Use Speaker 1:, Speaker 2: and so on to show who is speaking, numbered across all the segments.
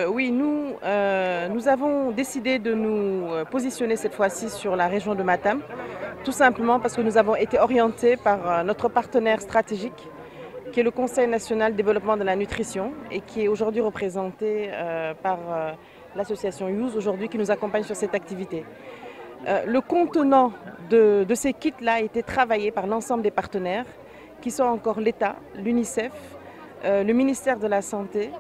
Speaker 1: Oui, nous avons décidé de nous positionner cette fois-ci sur la région de Matam, tout simplement parce que nous avons été orientés par notre partenaire stratégique, qui est le Conseil national de développement de la nutrition et qui est aujourd'hui représenté par l'association Youth, aujourd'hui qui nous accompagne sur cette activité. Le contenant de ces kits-là a été travaillé par l'ensemble des partenaires, qui sont encore l'État, l'UNICEF, le ministère de la Santé,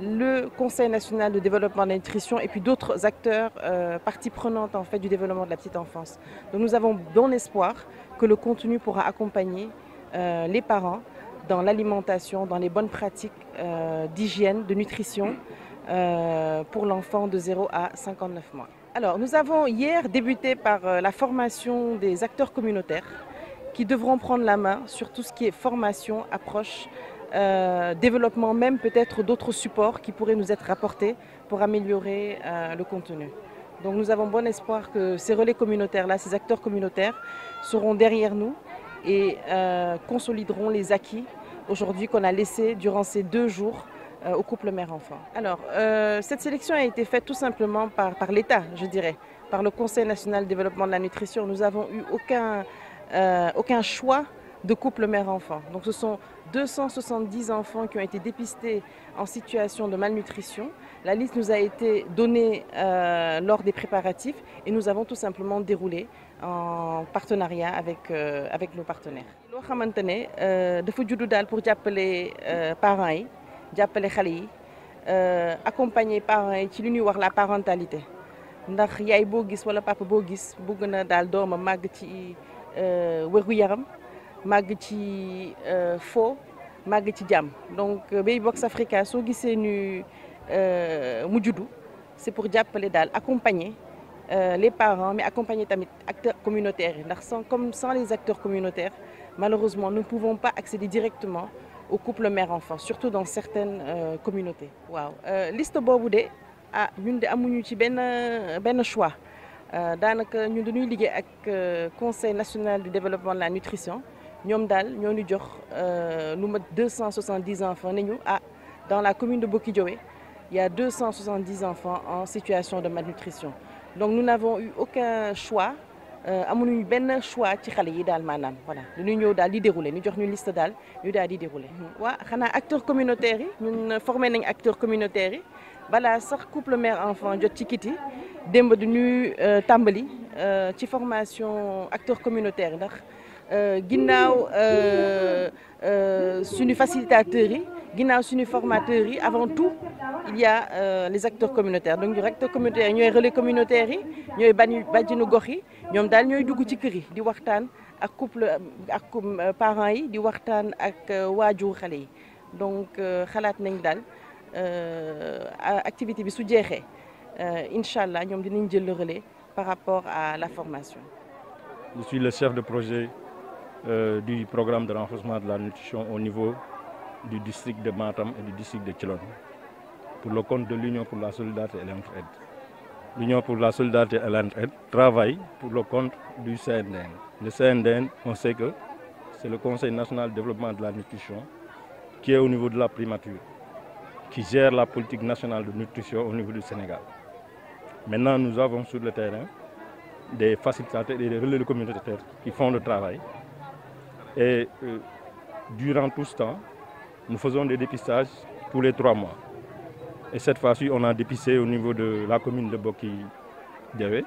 Speaker 1: le Conseil national de développement de la nutrition et puis d'autres acteurs, parties prenantes en fait, du développement de la petite enfance. Donc nous avons bon espoir que le contenu pourra accompagner les parents dans l'alimentation, dans les bonnes pratiques d'hygiène, de nutrition pour l'enfant de 0 à 59 mois. Alors nous avons hier débuté par la formation des acteurs communautaires qui devront prendre la main sur tout ce qui est formation, approche, développement même peut-être d'autres supports qui pourraient nous être apportés pour améliorer le contenu. Donc nous avons bon espoir que ces relais communautaires-là, ces acteurs communautaires seront derrière nous et consolideront les acquis aujourd'hui qu'on a laissés durant ces 2 jours au couple mère-enfant. Alors cette sélection a été faite tout simplement par l'État, je dirais, par le Conseil national de développement de la nutrition. Nous n'avons eu aucun choix de couple mère-enfant. Donc ce sont 270 enfants qui ont été dépistés en situation de malnutrition. La liste nous a été donnée lors des préparatifs et nous avons tout simplement déroulé en partenariat avec nos partenaires. Loo xamante ne dafa juddu daal pour jàppale parents yi jàppale xale yi accompagner parents yi ci li ñuy wax la parentalité ndax yaay boo gis wala papa boo gis bëgg na daal doomam màgg ci wér-gu-yaram màgg ci fo màgg ci jàmm. Donc Baby Box Africa soo gisee ñu mu juddu c'est pour jàppale daal accompagner les parents mais accompagner tamit acteurs communautaires yi ndax sans les acteurs communautaires malheureusement nous ne pouvons pas accéder directement au couple mère-enfant surtout dans certaines communautés. Waaw liste boobu de ñun de amuñu ci benn choix daanaka ñun dañuy liggéey ak Conseil national du développement de la nutrition. ñoom daal ñoo ñu jox lu mat 270 enfants ne ñu dans la commune de Boki-Dioé il y a 270 enfants en situation de malnutrition. Donc nous n'avons eu aucun choix amuñu benn choix ci xale yi daal maanaam voilà dañuy ñëw daal di dérouler ñu jox ñu liste daal ñu daal di dérouler. Waa xanaa acteurs communautaires yi ñun formé nañ acteurs communautaires yi balaa sax couple mère enfant jot ci kit yi démb du ñuy tàmbali ci formation acteurs communautaires ndax ginnaaw suñu facilitateurs yi ginnaaw suñu formateurs yi avant tout il y a les acteurs communautaires donc ñu acteurs communautaires ñooy relais communautaires yi ñooy bàjjenu gox yi ñoom daal ñooy dugg ci kër yi di waxtaan ak couple ak parents yi di waxtaan ak waajur xale yi donc xalaat nañ daal activité bi su jeexee incha allah ñoom dinañ jël le relais par rapport à la formation.
Speaker 2: Je suis le chef de projet du programme de renforcement de la nutrition au niveau du district de Matam et du district de Thilogne pour le compte de l'Union pour la solidarité et l'entraide. L'Union pour la solidarité et l'entraide travaille pour le compte du CNDN. Le CNDN, on sait que c'est le Conseil national de développement de la nutrition qui est au niveau de la primature, qui gère la politique nationale de nutrition au niveau du Sénégal. Maintenant, nous avons sur le terrain des facilitateurs et des relais communautaires qui font le travail. Et durant tout ce temps, nous faisons des dépistages tous les 3 mois. Et cette fois-ci, on a dépisté au niveau de la commune de Boki-Dioé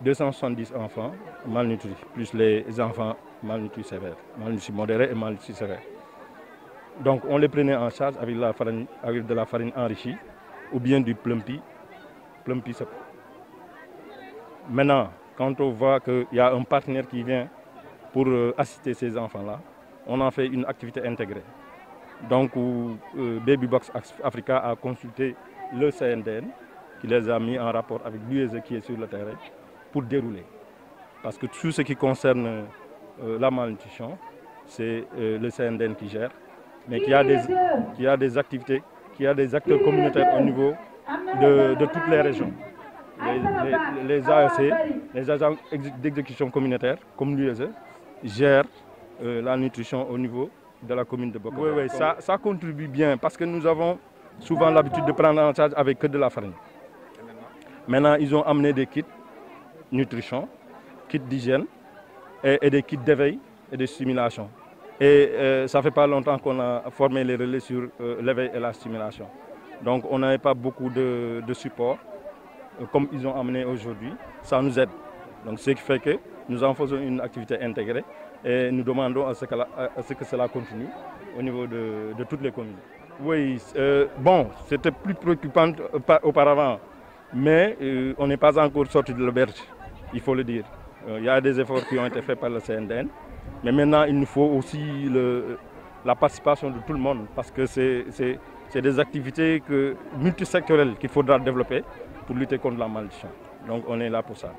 Speaker 2: 270 enfants malnutris, plus les enfants malnutris sévères, malnutris modérés et malnutris sévères. Donc on les prenait en charge avec de la farine enrichie ou bien du plumpy sep. Maintenant, quand on voit qu'il y a un partenaire qui vient pour assister ces enfants-là, on en fait une activité intégrée. Donc Baby Box Africa a consulté le CNDN qui les a mis en rapport avec l'UEZ qui est sur le terrain pour dérouler. Parce que tout ce qui concerne la malnutrition, c'est le CNDN qui gère, mais qu'il y a des activités, qu'il y a des acteurs communautaires au niveau de toutes les régions. Les AEC, les agents d'exécution communautaire, comme l'UEZ, gèrent la nutrition au niveau de la commune de Boki. Oui, ça contribue bien parce que nous avons souvent l'habitude de prendre en charge avec que de la farine. Maintenant, ils ont amené des kits nutrition, kits d'hygiène et des kits d'éveil et de stimulation. Et ça fait pas longtemps qu'on a formé les relais sur l'éveil et la stimulation. Donc on n'avait pas beaucoup de support comme ils ont amené aujourd'hui. Ça nous aide. Donc ce qui fait que nous en faisons une activité intégrée et nous demandons à ce que cela continue au niveau de toutes les communes. Oui, bon, c'était plus préoccupant auparavant, mais on n'est pas encore sorti de l'auberge, il faut le dire. Il y a des efforts qui ont été faits par le CNDN, mais maintenant il nous faut aussi la participation de tout le monde parce que c'est des activités multisectorielles qu'il faudra développer pour lutter contre la malnutrition. Donc on est là pour ça.